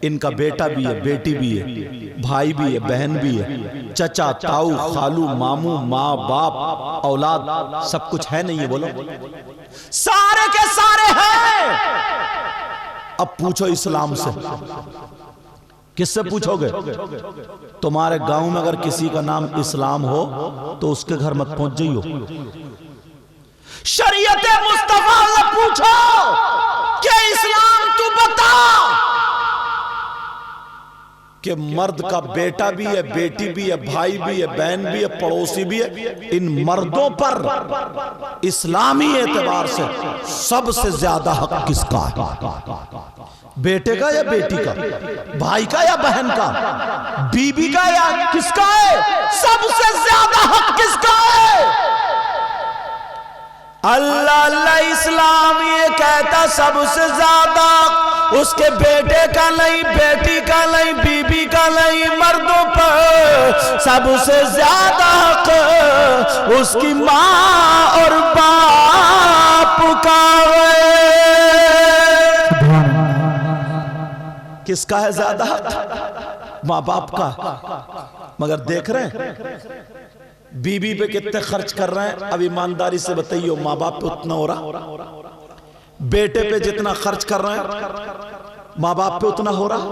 इनका बेटा भी है, बेटी भी है, भाई भी है, बहन भी है, चचा, ताऊ, खालू, मामू, माँ, बाप, औलाद, सब कुछ है नहीं है? बोलो, सारे के सारे हैं। अब पूछो इस्लाम से, किससे पूछोगे? तुम्हारे गांव में अगर किसी का नाम इस्लाम हो तो उसके घर मत पहुंच जाइयो। शरीयत मुस्तफा से पूछो कि इस्लाम तू बता कि मर्द का बेटा भी है, बेटी भी है, भाई भी है, बहन भी है, पड़ोसी भी है, इन मर्दों पर इस्लामी एतबार से सबसे ज्यादा हक किसका है? बेटे का या बेटी का, भाई का या बहन का, बीबी का या किसका है? सबसे ज्यादा हक किसका है? अल्लाह अल्लाह इस्लाम ये कहता सबसे ज्यादा उसके बेटे का नहीं, बेटी का नहीं, बीबी का नहीं, मर्दों पर सबसे ज्यादा हक उसकी माँ और बाप का है। किसका है ज्यादा हक? माँ बाप का। मगर देख रहे हैं बीबी पे कितने खर्च कर रहे हैं? अब ईमानदारी से बताइए, माँ बाप पे उतना हो रहा? बेटे पे जितना खर्च कर रहे हैं माँ बाप पे उतना हो रहा?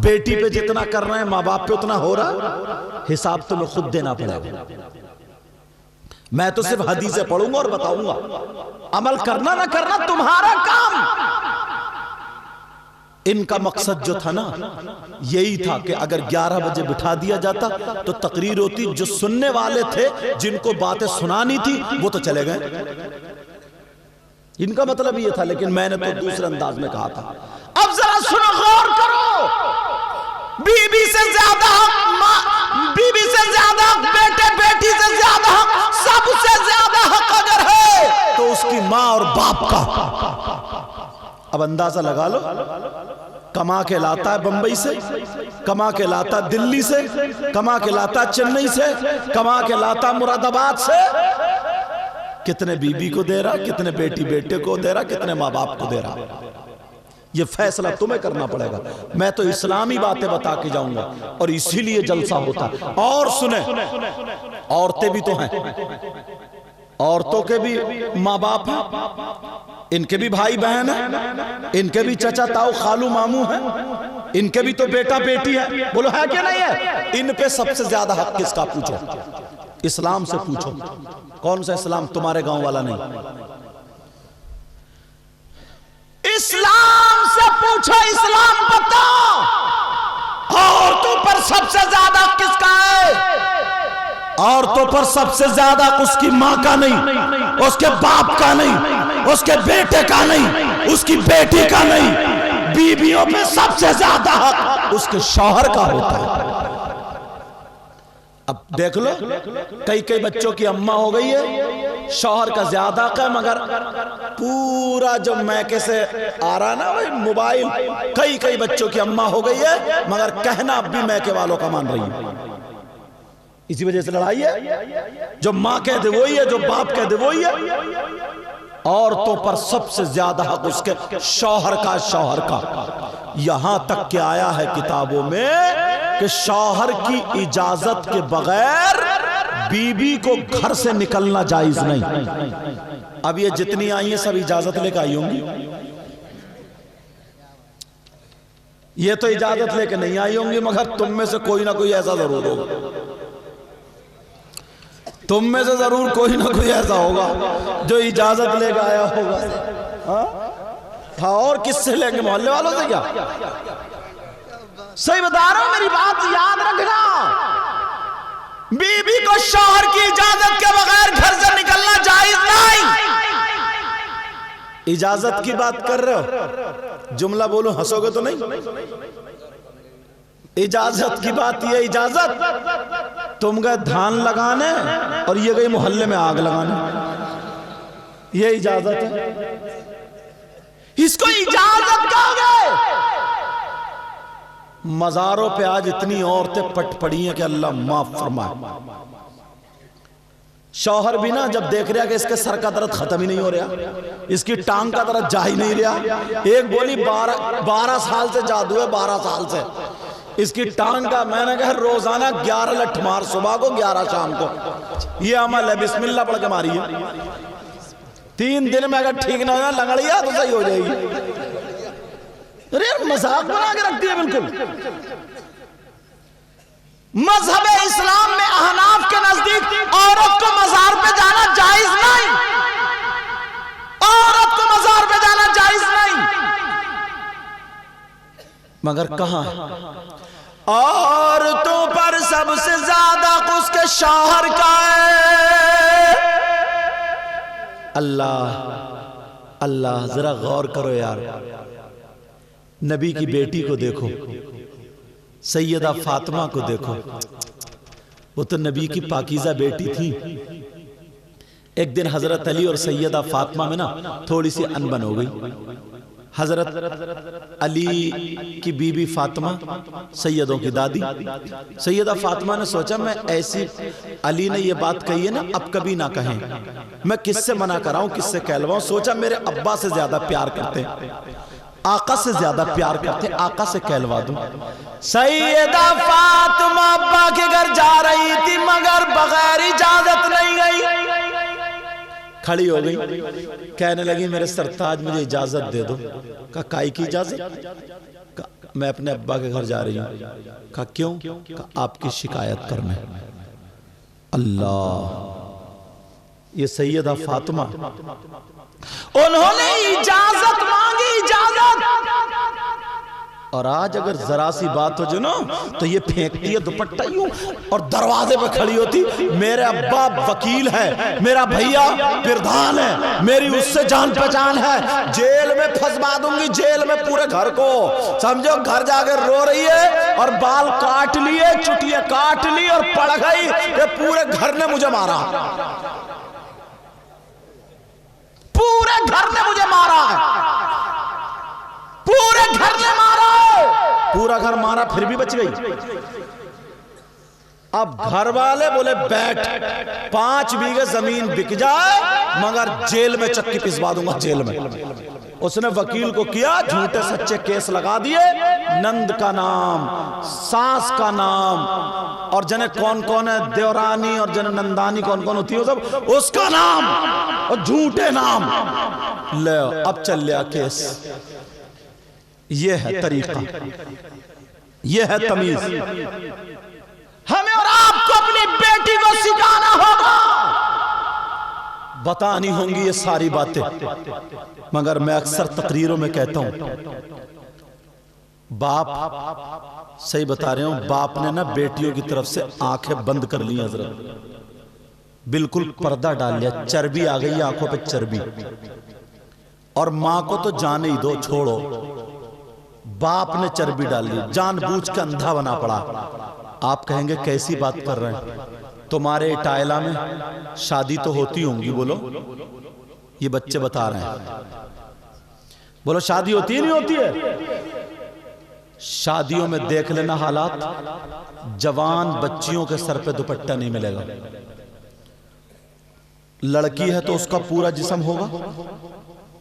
बेटी पे जितना कर रहे हैं माँ बाप पे उतना हो रहा? हिसाब तुम्हें खुद देना पड़ेगा। मैं तो सिर्फ हदीसें पढ़ूंगा और बताऊंगा, अमल करना ना करना तुम्हारा काम। इनका मकसद जो था ना, यही था कि अगर 11 बजे बिठा दिया जाता तो तकरीर होती, जो सुनने वाले थे, जिनको बातें सुनानी थी, वो तो चले गए। इनका मतलब ये था, लेकिन मैंने तो दूसरे अंदाज में कहा था। अब जरा सुनो, गौर करो, बीबी से ज्यादा हक, बीबी से ज्यादा हक, बेटे बेटी से ज्यादा हक, सबसे ज्यादा हक अगर है तो उसकी माँ और बाप का। अब अंदाजा लगा लो, कमा के लाता है बंबई से, कमा के लाता दिल्ली से, कमा के लाता चेन्नई से, कमा के लाता मुरादाबाद से। कितने बीबी को दे रहा, कितने बेटी बेटे को दे रहा, कितने माँ बाप को दे रहा, ये फैसला तुम्हें करना पड़ेगा। मैं तो इस्लामी बातें बता के जाऊंगा और इसीलिए जलसा होता। और सुने, औरतें भी तो हैं, औरतों के भी माँ बाप हैं, इनके भी भाई बहन हैं, इनके भी चचा ताऊ खालू मामू हैं, इनके भी तो बेटा बेटी है। बोलो है कि नहीं है? इन पे सबसे ज्यादा हक किसका? पूछो, इस्लाम से पूछो। कौन सा इस्लाम? तुम्हारे गांव वाला नहीं, इस्लाम से पूछो। इस्लाम बताओ औरतों पर सबसे ज्यादा किसका है? औरतों पर सबसे ज्यादा उसकी माँ का नहीं, उसके बाप का नहीं, उसके बेटे का नहीं, उसकी बेटी का नहीं, बीवियों पे सबसे ज्यादा हक उसके शौहर का होता है। अब देख लो, कई कई बच्चों की अम्मा हो गई है, शौहर का ज्यादा हक है, मगर पूरा जो मैके से आ रहा ना भाई मोबाइल, कई कई बच्चों की अम्मा हो गई है, मगर कहना अब भी मैके वालों का मान रही है। इसी वजह से लड़ाई है। जो माँ कह दे वही है, जो बाप कह दे वही है। औरतों पर सबसे ज्यादा हक उसके शौहर का, शौहर का। यहां तक के आया है किताबों में कि शौहर की इजाजत के बगैर बीबी को घर से निकलना जायज नहीं। अब ये जितनी आई हैं सब इजाजत लेकर आई होंगी, ये तो इजाजत लेकर नहीं आई होंगी, मगर तुम में से कोई ना कोई ऐसा जरूर होगा, तुम में से जरूर कोई ना कोई ऐसा होगा जो इजाजत लेकर आया होगा। हाँ, और किससे लेंगे? मोहल्ले वालों से क्या? सही बता रहा हूं, मेरी बात याद रखना। बीबी को शौहर की इजाजत के बगैर घर से निकलना जायज नहीं। इजाजत की बात कर रहे हो, जुमला बोलो, हंसोगे तो नहीं। इजाजत की बात, ये इजाजत, तुम गए धान लगाने और ये गई मोहल्ले में आग लगाने, ये इजाजत है? इसको इजाजत कहोगे? मजारों पे आज इतनी औरतें पट पड़ी हैं कि अल्लाह माफ फरमाए। शौहर भी ना जब देख रहा कि इसके सर का दर्द खत्म ही नहीं हो रहा, इसकी टांग का दर्द जा ही नहीं रहा। एक बोली 12 साल से जादू है, 12 साल से इसकी टांग का। मैंने कहा रोजाना 11 लठ मार, सुबह को 11 शाम को, ये अमल है, बिस्मिल्लाह पढ़ के मारिए। 3 दिन में अगर ठीक ना हो लंगड़िया तो सही हो जाएगी। अरे मजाक बना के रख दिया बिल्कुल। मजहब इस्लाम में अहनाफ के नजदीक औरत को मजार पे जाना जायज नहीं, औरत को मजार पे जाना जायज नहीं। मगर कहां औरतों पर सबसे ज्यादा उसके शौहर का है। अल्लाह अल्लाह, जरा गौर करो यार, नबी की बेटी को देखो, सैयदा फातिमा को देखो, वो तो नबी की पाकीज़ा बेटी थी। एक दिन हजरत अली और सैयदा फातिमा में ना थोड़ी सी अनबन हो गई। हजरत अली की बीबी फातिमा सैयदों की दादी, सैयदा फातिमा ने सोचा मैं ऐसी, अली ने ये बात कही है ना अब कभी ना कहें, मैं किससे मना कराऊं, किससे कहलवाऊं। सोचा मेरे अब्बा से ज्यादा प्यार करते, आका से ज्यादा प्यार करते, आका से कहलवा दूं। सैयदा फातिमा अब्बा के घर जा रही थी मगर बगैर इजाजत नहीं गई, खड़ी हो गई, कहने लगी मेरे सरताज मुझे इजाजत दे दो। कहा काई की इजाजत? मैं अपने अब्बा के घर जा रही हूं। कहा क्यों? कहा आपकी शिकायत करने। अल्लाह, ये सैयदा फातिमा, उन्होंने इजाजत मांगी, इजाजत। और आज अगर जरा सी बात हो जो ना तो ये फेंकती है दुपट्टा यूं और दरवाजे पे खड़ी होती, मेरे अब्बा वकील है, मेरा भैया प्रधान है, मेरी उससे जान पहचान है, जेल में फंसवा दूंगी, जेल में पूरे घर को। समझो घर जाकर रो रही है और बाल काट लिए, चुटिया काट ली और पड़ गई कि पूरे घर ने मुझे मारा, पूरे घर ने मुझे मारा है, पूरे घर ने मारा, पूरा घर मारा फिर भी बच गई। अब घर वाले बोले बैठ, 5 बीघे जमीन बिक जाए मगर जेल में चक्की पिसवा दूंगा, जेल में। उसने वकील को किया, झूठे सच्चे केस लगा दिए, नंद का नाम, सास का नाम, और जने कौन कौन है देवरानी और जने नंदानी कौन कौन होती है सब, उसका नाम और झूठे नाम ले। अब चल लिया केस। ये है तरीका, ये है तमीज। हमें और आपको अपनी बेटी को सिखाना होगा, बतानी होंगी ये सारी बातें। मगर मैं अक्सर तकरीरों में कहता हूं, बाप, सही बता रहे हूं, बाप ने ना बेटियों की तरफ से आंखें बंद कर ली हजरत, बिल्कुल पर्दा डाल लिया, चर्बी आ गई आंखों पे, चर्बी। और मां को तो जाने ही दो, छोड़ो, बाप ने चर्बी डाल ली, जानबूझ के अंधा बना पड़ा। आप कहेंगे कैसी बात कर रहे हैं, तुम्हारे टायला में शादी तो होती होंगी, बोलो, ये बच्चे बता रहे हैं, बोलो शादी होती है नहीं होती है? शादियों में देख लेना हालात, जवान बच्चियों के सर पे दुपट्टा नहीं मिलेगा। लड़की है तो उसका पूरा जिस्म होगा,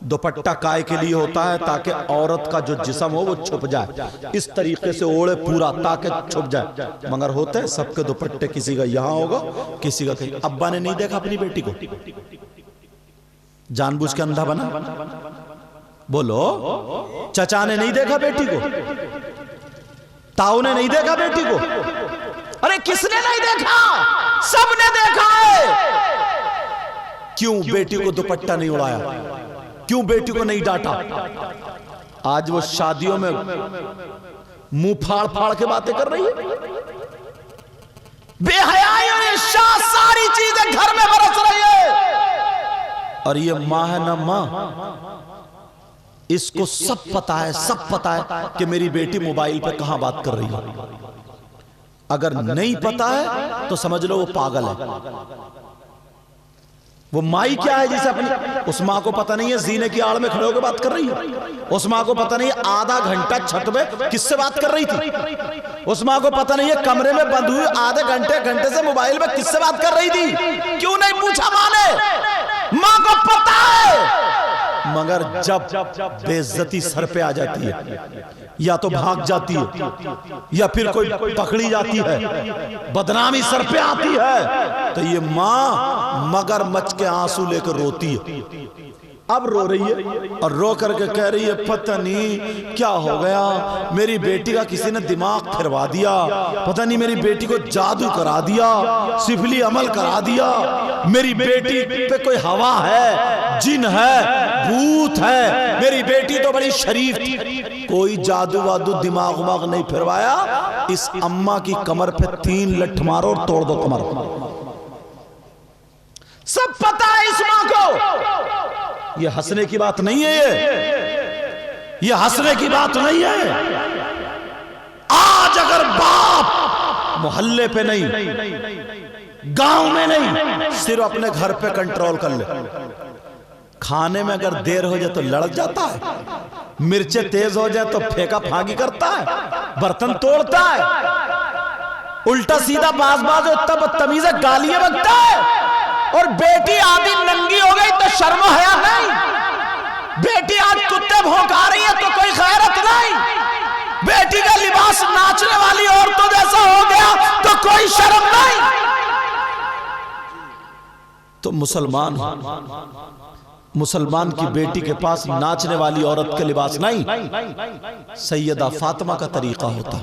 दुपट्टा काय के लिए होता है ताकि औरत का जो जिस्म हो वो छुप जाए, इस तरीके से ओढ़े पूरा ताकि छुप जाए। मगर होते हैं सबके दुपट्टे, किसी का यहां होगा, किसी का कहीं। अब्बा ने नहीं देखा अपनी बेटी को, जानबूझ के अंधा बना, बोलो। चचा ने नहीं देखा बेटी को, ताऊ ने नहीं देखा बेटी को, अरे किसने नहीं देखा? सबने देखा है। क्यों बेटी को दुपट्टा नहीं उड़ाया? क्यों बेटी को नहीं डांटा? आज वो शादियों में मुंह फाड़ फाड़ के बातें कर रही है, बेहयाई और इर्शाद सारी चीजें घर में बरस रही है। और ये मां है ना मां, इसको सब पता है, सब पता है कि मेरी बेटी मोबाइल पे कहां बात कर रही है। अगर नहीं पता है तो समझ लो वो पागल है। वो माई क्या है जिसे अपनी, उस माँ को पता नहीं है जीने की आड़ में खड़े होकर बात कर रही है। उस माँ को पता नहीं है आधा घंटा छत पे किससे बात कर रही थी। उस माँ को पता नहीं है कमरे में बंद हुई आधे घंटे से मोबाइल में किससे बात कर रही थी। क्यों नहीं पूछा माँ ने? माँ को पता है। मगर जब बेइज्जती सर पे आ जाती है, या तो भाग जाती है, या फिर कोई पकड़ी जाती है, बदनामी सर पे आती है, तो ये माँ मगरमच्छ के आंसू लेकर रोती है। अब रो रही है और रो करके कह रही है पता नहीं क्या हो गया, मेरी बेटी का किसी ने दिमाग फिरवा दिया, पता नहीं मेरी बेटी को जादू करा दिया, सिफली अमल करा दिया, मेरी बेटी पे कोई हवा है, जिन है, भूत है, मेरी बेटी तो बड़ी शरीफ थी। कोई जादू वादू दिमाग उमाग नहीं फिरवाया। इस अम्मा की कमर पे 3 लठ मारो और तोड़ दो कमर। सब पता है इस मां को। ये हंसने की बात नहीं है, ये हंसने की बात नहीं है। आज अगर बाप मोहल्ले पे नहीं, गांव में नहीं, सिर्फ अपने घर पे कंट्रोल कर ले, खाने में अगर देर हो जाए तो लड़ जाता है, मिर्चें तेज हो जाए तो फेंका फागी करता है, बर्तन तोड़ता है, उल्टा सीधा बाज इतना बदतमीज गालियां बकता है। और बेटी आदि नंगी हो गई तो शर्म हया नहीं। बेटी आज कुत्ते भौंका रही है तो कोई खैरत नहीं। बेटी का लिबास नाचने वाली औरतों जैसा हो गया तो कोई शर्म नहीं। तो मुसलमान की बेटी के पास नाचने वाली औरत के लिबास नहीं, सैयदा फातिमा का तरीका होता।